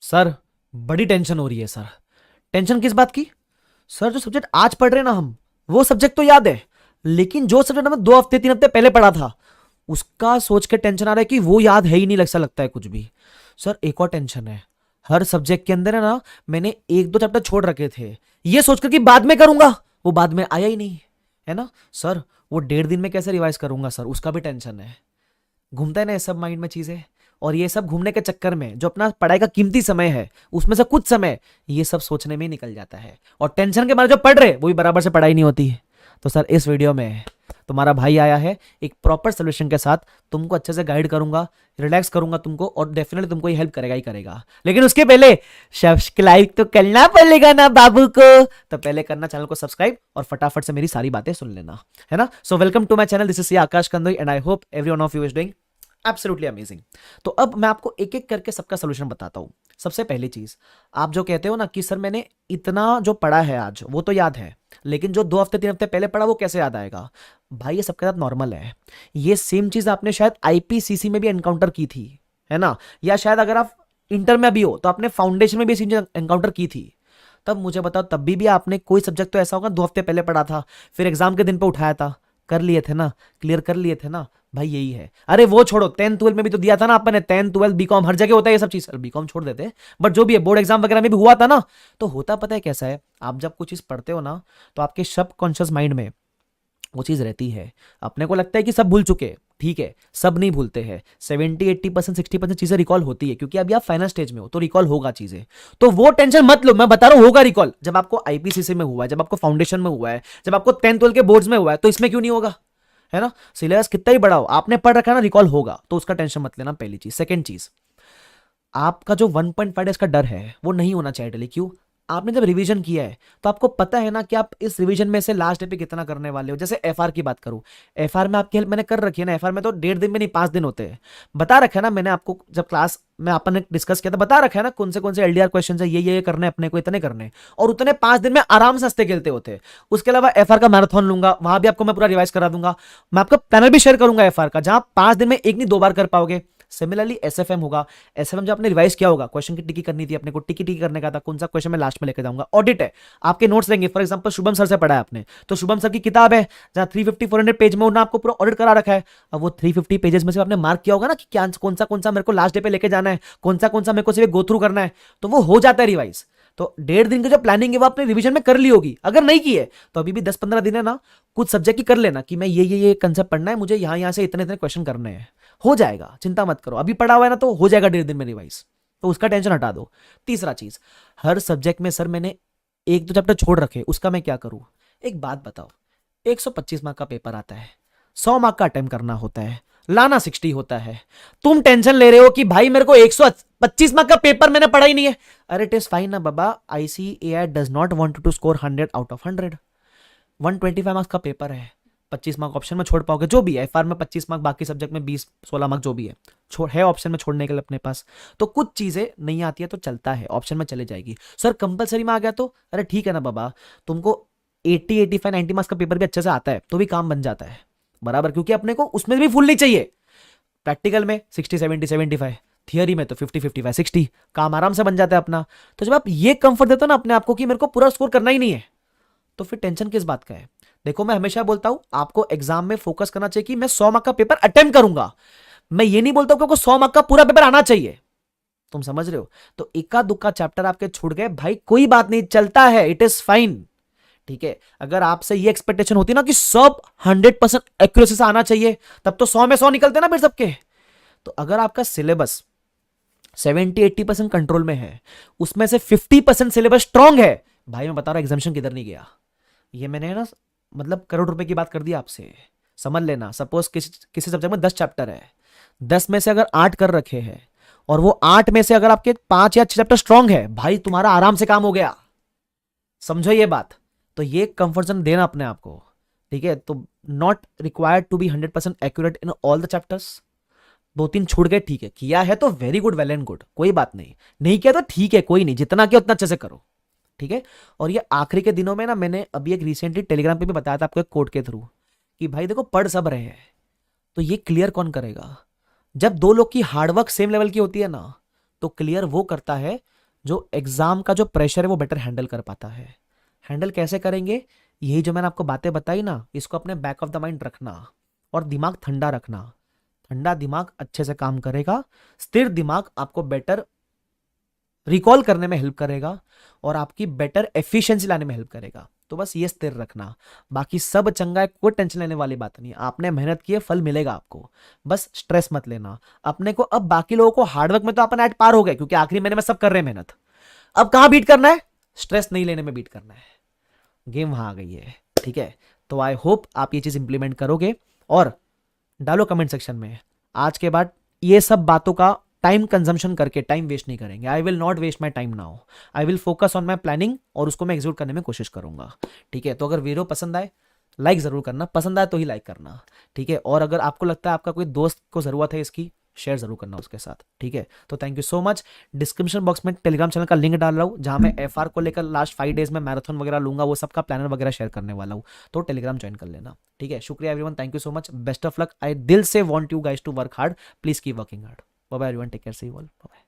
Sir बड़ी tension हो रही है सर। टेंशन किस बात की? सर जो सब्जेक्ट आज पढ़ रहे हैं ना हम, वो सब्जेक्ट तो याद है, लेकिन जो सब्जेक्ट हमें 2 हफ्ते 3 हफ्ते पहले पढ़ा था, उसका सोच के टेंशन आ रहा है कि वो याद है ही नहीं, लगता लगता है कुछ भी। सर एक और टेंशन है, हर सब्जेक्ट के अंदर है ना, मैंने 1 2 चैप्टर छोड़ रखे थे, ये सोचकर कि बाद में करूंगा, वो बाद में आया ही नहीं, है ना सर। वो 1.5 दिन में कैसे रिवाइज करूंगा सर, उसका भी टेंशन है। घूमता है ना ये सब माइंड में चीजें, और ये सब घूमने के चक्कर में जो अपना पढ़ाई का कीमती समय है, उसमें से कुछ समय ये सब सोचने में ही निकल जाता है, और टेंशन के मारे जो पढ़ रहे वो भी बराबर से पढ़ाई नहीं होती है। तो सर इस वीडियो में तुम्हारा भाई आया है एक प्रॉपर सोल्यूशन के साथ, तुमको अच्छे से गाइड करूंगा, रिलैक्स करूंगा तुमको, और डेफिनेटली तुमको ये हेल्प करेगा ही करेगा। लेकिन उसके पहले सब्सक्राइब तो करना पड़ेगा ना बाबू को, तो पहले करना चैनल को सब्सक्राइब और फटाफट से मेरी सारी बातें सुन लेना, है ना। So welcome to my channel, this is Akash Kandoi and I hope every one of you is doing absolutely amazing. तो अब मैं आपको एक एक करके सबका सोल्यूशन बताता हूं। सबसे पहली चीज, आप जो कहते हो ना कि सर मैंने इतना जो पढ़ा है आज वो तो याद है, लेकिन जो 2 हफ्ते 3 हफ्ते पहले पढ़ा वो कैसे याद आएगा? भाई ये सबके साथ नॉर्मल है। ये सेम चीज आपने शायद आईपीसीसी में भी एनकाउंटर की थी, है ना, या शायद अगर आप इंटर में भी हो तो आपने फाउंडेशन में भी चीज एनकाउंटर की थी। तब मुझे बताओ, तब भी आपने कोई सब्जेक्ट तो ऐसा होगा 2 हफ्ते पहले पढ़ा था, फिर एग्जाम के दिन पे उठाया था, कर लिए थे ना, क्लियर कर लिए थे ना। भाई यही है। अरे वो छोड़ो, 10th 12th में भी तो दिया था ना आपने, 10th 12th बीकॉम हर जगह होता है ये सब चीज, बीकॉम छोड़ देते, बट जो भी है बोर्ड एग्जाम वगैरह में भी हुआ था ना। तो होता पता है कैसा है, आप जब कुछ चीज पढ़ते हो ना, तो आपके सबकॉन्शियस माइंड में वो चीज रहती है। अपने को लगता है कि सब भूल चुके हैं, ठीक है, सब नहीं भूलते हैं, 70 80% 60% चीजें रिकॉल होती है, क्योंकि अभी आप फाइनल स्टेज में हो तो रिकॉल होगा चीजें। तो वो टेंशन मत लो, मैं बता रहा हूं होगा रिकॉल। जब आपको आईपीसीसी में हुआ है, जब आपको फाउंडेशन में हुआ है, जब आपको 10th 12th के बोर्ड्स में हुआ है, तो इसमें क्यों नहीं होगा, है ना। सिलेबस कितना ही बड़ा हो, आपने पढ़ रखा है ना, रिकॉल होगा, तो उसका टेंशन मत लेना, पहली चीज। सेकंड चीज, आपका जो 1.5 डेज का डर है वो नहीं होना चाहिए डेली। क्यों? आपने जब रिवीजन किया है तो आपको पता है ना कि आप इस रिवीजन में से लास्ट डे पे कितना करने वाले हो। जैसे एफआर की बात करूं, एफआर में आपकी हेल्प मैंने कर रखी है ना, एफआर में तो 1.5 दिन में नहीं 5 दिन होते हैं। बता रखा है ना मैंने आपको, जब क्लास में अपन डिस्कस किया था, बता रखा है ना कौन से एलडीआर क्वेश्चन है, ये करने अपने को, इतने करने, और उतने 5 दिन में आराम से हंसते खेलते होते हैं। उसके अलावा एफआर का मैराथन लूंगा, वहां भी आपको मैं पूरा रिवाइज करा दूंगा। मैं आपका पैनल भी शेयर करूंगा एफआर का, जहां 5 दिन में एक नहीं 2 बार कर पाओगे। सिमिलरली एसएफएम होगा, एसएफएम जो आपने रिवाइज किया होगा, क्वेश्चन की टिकी करनी थी अपने को, टिकी टिकी करने का था, कौन सा क्वेश्चन मैं लास्ट में लेकर जाऊंगा। ऑडिट है, आपके नोट्स देंगे, फॉर एग्जांपल शुभम सर से पढ़ा है आपने, तो शुभम सर की किताब है जहां 350 400 पेज में उन्होंने आपको पूरा ऑडिट करा रखा है। अब वो 350 पेजेस में से आपने मार्क किया होगा ना कि क्या कौन सा मेरे को लास्ट डे पे लेके जाना है, कौन सा मेरे को सिर्फ गो थ्रू करना है, तो वो हो जाता है रिवाइज। तो 1.5 दिन की जो प्लानिंग है वो आपने रिवीजन में कर ली होगी, अगर नहीं की है तो अभी भी 10 15 दिन है ना, कुछ सब्जेक्ट की कर लेना कि मैं ये कंसेप्ट पढ़ना है, मुझे यहां से इतने इतने क्वेश्चन करने हैं, हो जाएगा, चिंता मत करो। अभी पढ़ा हुआ है ना तो हो जाएगा 1.5 दिन में रिवाइज, तो उसका टेंशन हटा दो। तीसरा चीज, हर सब्जेक्ट में सर मैंने 1 2 चैप्टर छोड़ रखे, उसका मैं क्या करूं? एक बात बताओ, 125 मार्क का पेपर आता है, 100 मार्क का अटेम्प्ट करना होता है, लाना 60 होता है। तुम टेंशन ले रहे हो कि भाई मेरे को 125 मार्क का पेपर मैंने पढ़ा ही नहीं है। अरे इट इज फाइन ना बाबा, ICAI does not want to score 100 out of 100। 125 marks का पेपर है, 25 मार्क ऑप्शन में छोड़ पाओगे, जो भी है, एफआर में 25 मार्क, बाकी सब्जेक्ट में 20 16 मार्क जो भी है, छोड़ है ऑप्शन में छोड़ने के लिए अपने पास। तो कुछ चीजें नहीं आती है तो चलता है, ऑप्शन में चले जाएगी। सर कंपलसरी में आ गया तो अरे ठीक है ना बाबा, तुमको 80 85 90 मार्क्स का पेपर भी अच्छे से आता है तो भी काम बन जाता है बराबर, क्योंकि अपने को उसमें भी फुल नहीं चाहिए। प्रैक्टिकल में 60 70 75, थियरी में तो 50 55 60, काम आराम से बन जाता है अपना। तो जब आप ये कंफर्ट देते हो ना अपने आप को कि मेरे को पूरा स्कोर करना ही नहीं है, तो फिर टेंशन किस बात का है? देखो मैं हमेशा बोलता हूं आपको एग्जाम में फोकस करना चाहिए कि मैं 100 मार्क का पेपर अटेम्प्ट करूंगा। मैं ये नहीं बोलता हूं कि आपको 100 मार्क का पूरा पेपर आना चाहिए, तुम समझ रहे हो। तो इक्का दुक्का चैप्टर आपके छूट गए भाई, कोई बात नहीं, चलता है, इट इज फाइन, ठीक है। अगर आपसे ये एक्सपेक्टेशन होती ना कि सब 100% एक्यूरेसी से आना चाहिए, तब तो 100 में 100 निकलते ना फिर सबके। तो अगर आपका सिलेबस 70 80% कंट्रोल में है, उसमें से 50% सिलेबस स्ट्रांग है, भाई मैं बता रहा हूं एग्जामिनेशन किधर नहीं गया। ये मैंने ना मतलब करोड़ रुपए की बात कर दी आपसे, समझ लेना। सपोज किसी सब्जेक्ट में 10 चैप्टर है, 10 में से अगर 8 कर रखे हैं, और वो 8 में से अगर आपके 5 या 6 चैप्टर स्ट्रांग है, भाई तुम्हारा आराम से काम हो गया, समझो ये बात। तो ये कंफर्ट जोन देना अपने आप को, ठीक है। तो not required to be 100% accurate in all the chapters. 2 3 छूट गए, ठीक है, किया है तो very good, well and good, कोई बात नहीं, नहीं किया तो ठीक है, कोई नहीं, जितना किया उतना अच्छे से करो, ठीक है। और ये आखिरी के दिनों में ना, मैंने अभी एक रिसेंटली टेलीग्राम पे भी बताया था आपको एक कोड के थ्रू कि भाई देखो पढ़ सब रहे हैं, तो ये क्लियर कौन करेगा? जब दो लोग की हार्डवर्क सेम लेवल की होती है ना, तो क्लियर वो करता है जो एग्जाम का जो प्रेशर है वो बेटर हैंडल कर पाता है। हैंडल कैसे करेंगे? यही जो मैंने आपको बातें बताई ना, इसको अपने बैक ऑफ द माइंड रखना और दिमाग ठंडा रखना। ठंडा दिमाग अच्छे से काम करेगा, स्थिर दिमाग आपको बेटर रिकॉल करने में हेल्प करेगा और आपकी बेटर एफिशिएंसी लाने में हेल्प करेगा। तो बस ये स्थिर रखना, बाकी सब चंगा है, कोई टेंशन लेने वाली बात नहीं है। आपने मेहनत की है, फल मिलेगा आपको, बस स्ट्रेस मत लेना अपने को। अब बाकी लोगों को हार्डवर्क में तो अपन एट पार हो गए, क्योंकि आखिरी महीने में सब कर रहे हैं मेहनत। अब कहां बीट करना है? स्ट्रेस नहीं लेने में बीट करना है। गेम वहां आ गई है, ठीक है? तो आई होप आप ये चीज इंप्लीमेंट करोगे और डालो कमेंट सेक्शन में। आज के बाद ये सब बातों का टाइम कंजम्पशन करके टाइम वेस्ट नहीं करेंगे। I will not waste my time now, I will focus on my planning और उसको मैं एग्जीक्यूट करने में कोशिश करूंगा, ठीक है? तो अगर वीडियो पसंद आए लाइक जरूर करना, पसंद आए तो ही लाइक करना, ठीक है? और अगर आपको लगता है आपका कोई दोस्त को जरूरत है इसकी, शेयर जरूर करना उसके साथ, ठीक है? तो thank you so much. Description box में टेलीग्राम चैनल का लिंक डाल रहा हूँ, जहां मैं एफआर को लेकर लास्ट 5 डेज में मैराथन वगैरह लूंगा, वो सबका प्लानर वगैरह शेयर करने वाला हूँ, तो टेलीग्राम ज्वाइन कर लेना, ठीक है? शुक्रिया everyone, thank you so much, best of luck. I दिल से want you guys to work hard, please keep working hard. Bye bye everyone, take care, see you all, bye.